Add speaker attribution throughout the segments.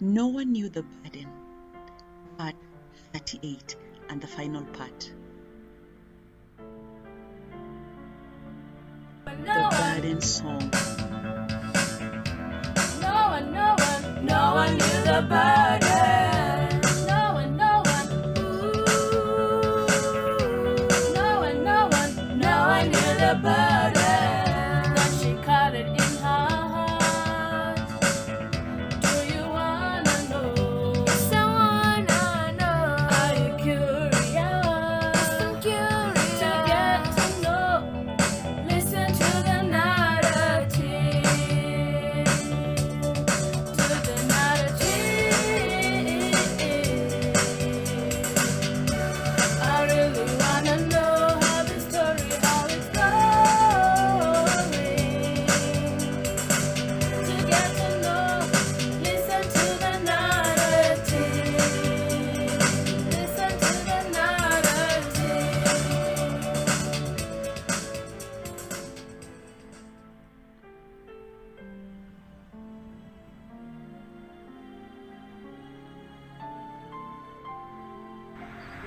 Speaker 1: No one knew the burden. Part 38 and the final part. The burden song.
Speaker 2: No one knew the burden. No one, ooh. No one knew the burden. Then she carried in her heart. Do you wanna know? Someone know. Are you curious? I'm curious to get to know. Listen to the narrative. I really wanna know how the story all is going. To get to know, listen to the narrative. Listen to the narrative.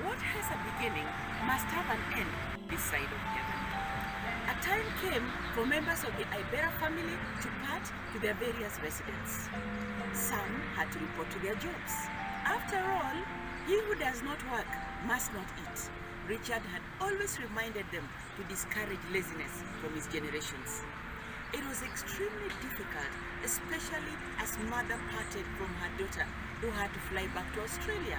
Speaker 3: What has a beginning must have an end this side of heaven. A time came for members of the Ibera family to part to their various residents. Some had to report to their jobs. After all, he who does not work must not eat. Richard had always reminded them to discourage laziness from his generations. It was extremely difficult, especially as mother parted from her daughter who had to fly back to Australia.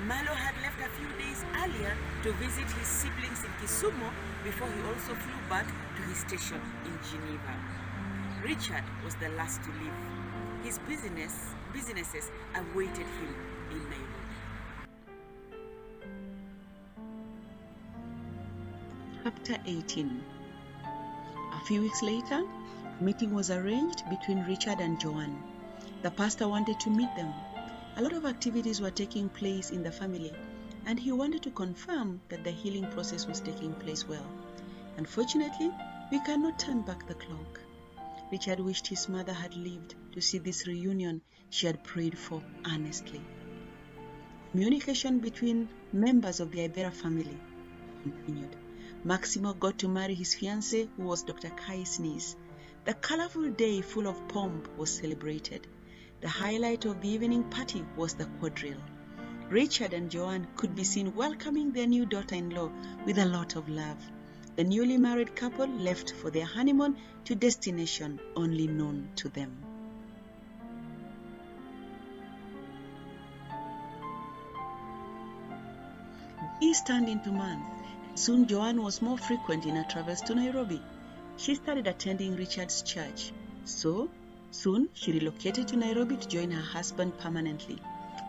Speaker 3: Malo had left a few days earlier to visit his siblings in Kisumu before he also flew back to his station in Geneva. Richard was the last to leave. His businesses awaited him in Nairobi.
Speaker 1: Chapter 18. A few weeks later, a meeting was arranged between Richard and Joanne. The pastor wanted to meet them. A lot of activities were taking place in the family, and he wanted to confirm that the healing process was taking place well. Unfortunately, we cannot turn back the clock. Richard wished his mother had lived to see this reunion she had prayed for earnestly. Communication between members of the Ibera family continued. Maximo got to marry his fiancée, who was Dr. Kai's niece. The colorful day full of pomp was celebrated. The highlight of the evening party was the quadrille. Richard and Joanne could be seen welcoming their new daughter-in-law with a lot of love. The newly married couple left for their honeymoon to destination only known to them. Days turned into months, and soon Joanne was more frequent in her travels to Nairobi. She started attending Richard's church. So, soon, she relocated to Nairobi to join her husband permanently.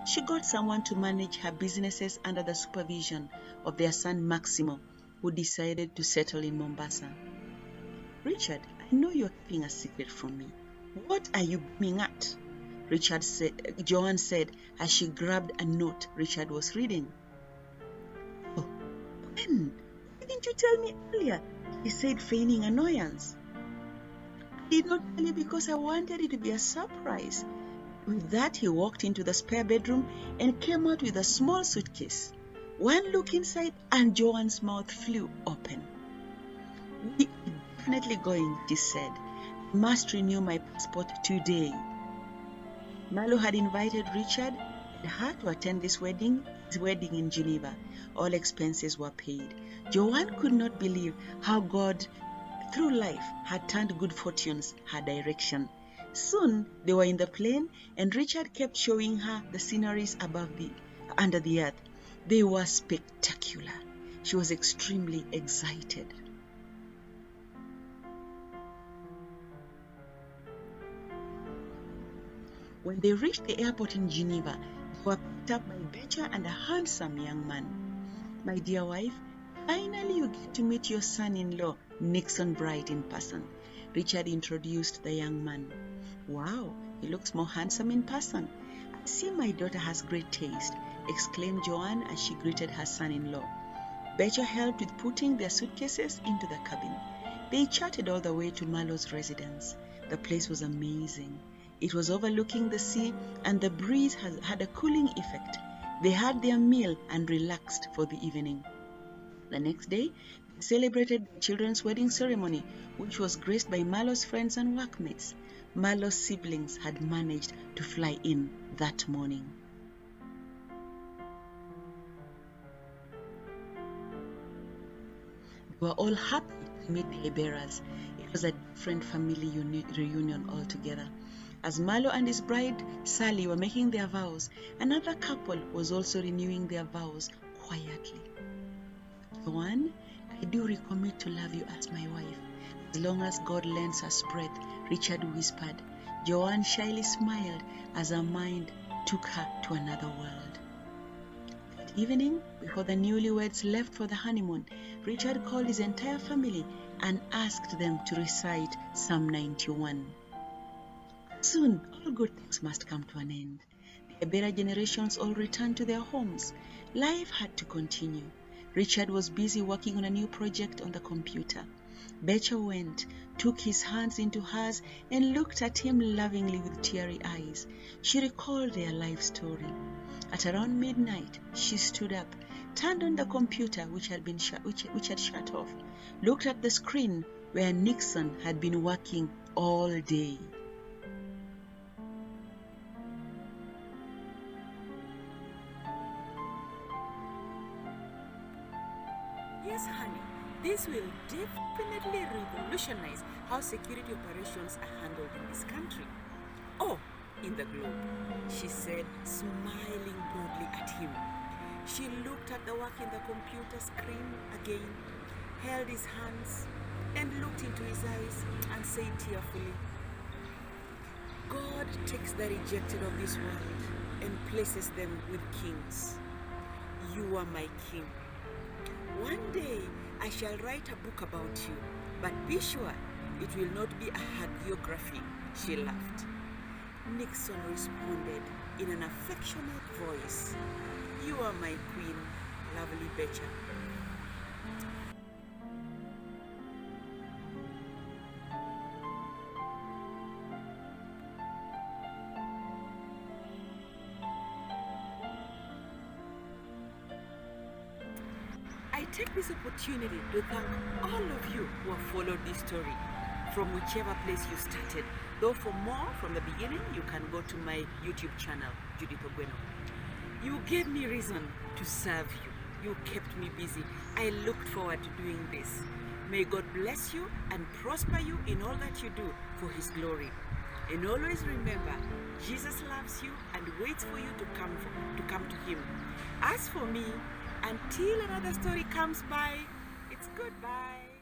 Speaker 1: She got someone to manage her businesses under the supervision of their son Maximo, who decided to settle in Mombasa. Richard, I know you're keeping a secret from me. What are you beaming at? Joanne said as she grabbed a note Richard was reading. Oh, when? Why didn't you tell me earlier? He said, feigning annoyance. I did not tell you because I wanted it to be a surprise. With that, he walked into the spare bedroom and came out with a small suitcase. One look inside and Joanne's mouth flew open. We are definitely going, she said. I must renew my passport today. Malo had invited Richard and her to attend his wedding in Geneva. All expenses were paid. Joanne could not believe how God, through life, had turned good fortunes her direction. Soon they were in the plane, and Richard kept showing her the sceneries under the earth. They were spectacular. She was extremely excited. When they reached the airport in Geneva, they were picked up by Betcha and a handsome young man. My dear wife, finally you get to meet your son-in-law, Nixon Bright, in person. Richard introduced the young man. Wow, he looks more handsome in person. I see my daughter has great taste, exclaimed Joanne as she greeted her son-in-law. Betcha helped with putting their suitcases into the cabin. They chatted all the way to Malo's residence. The place was amazing. It was overlooking the sea, and the breeze had a cooling effect. They had their meal and relaxed for the evening. The next day, they celebrated the children's wedding ceremony, which was graced by Marlo's friends and workmates. Marlo's siblings had managed to fly in that morning. They were all happy to meet the Iberas. It was a different family reunion altogether. As Marlo and his bride, Sally, were making their vows, another couple was also renewing their vows quietly. "Joanne, I do recommit to love you as my wife, as long as God lends us breath," Richard whispered. Joanne shyly smiled as her mind took her to another world. That evening, before the newlyweds left for the honeymoon, Richard called his entire family and asked them to recite Psalm 91. Soon, all good things must come to an end. The Ibera generations all returned to their homes. Life had to continue. Richard was busy working on a new project on the computer. Betcha went, took his hands into hers, and looked at him lovingly with teary eyes. She recalled their life story. At around midnight, she stood up, turned on the computer which had shut off, looked at the screen where Nixon had been working all day.
Speaker 3: Yes, honey, this will definitely revolutionize how security operations are handled in this country. Oh, in the globe, she said, smiling broadly at him. She looked at the work in the computer screen again, held his hands, and looked into his eyes and said tearfully, "God takes the rejected of this world and places them with kings. You are my king. One day I shall write a book about you, but be sure it will not be a hagiography," she laughed. Nixon responded in an affectionate voice, "You are my queen, lovely Betcha." I take this opportunity to thank all of you who have followed this story from whichever place you started. Though for more from the beginning, you can go to my YouTube channel, Judith Ogweno. You gave me reason to serve you. You kept me busy. I looked forward to doing this. May God bless you and prosper you in all that you do for His glory. And always remember, Jesus loves you and waits for you to come to Him. As for me, until another story comes by, it's goodbye.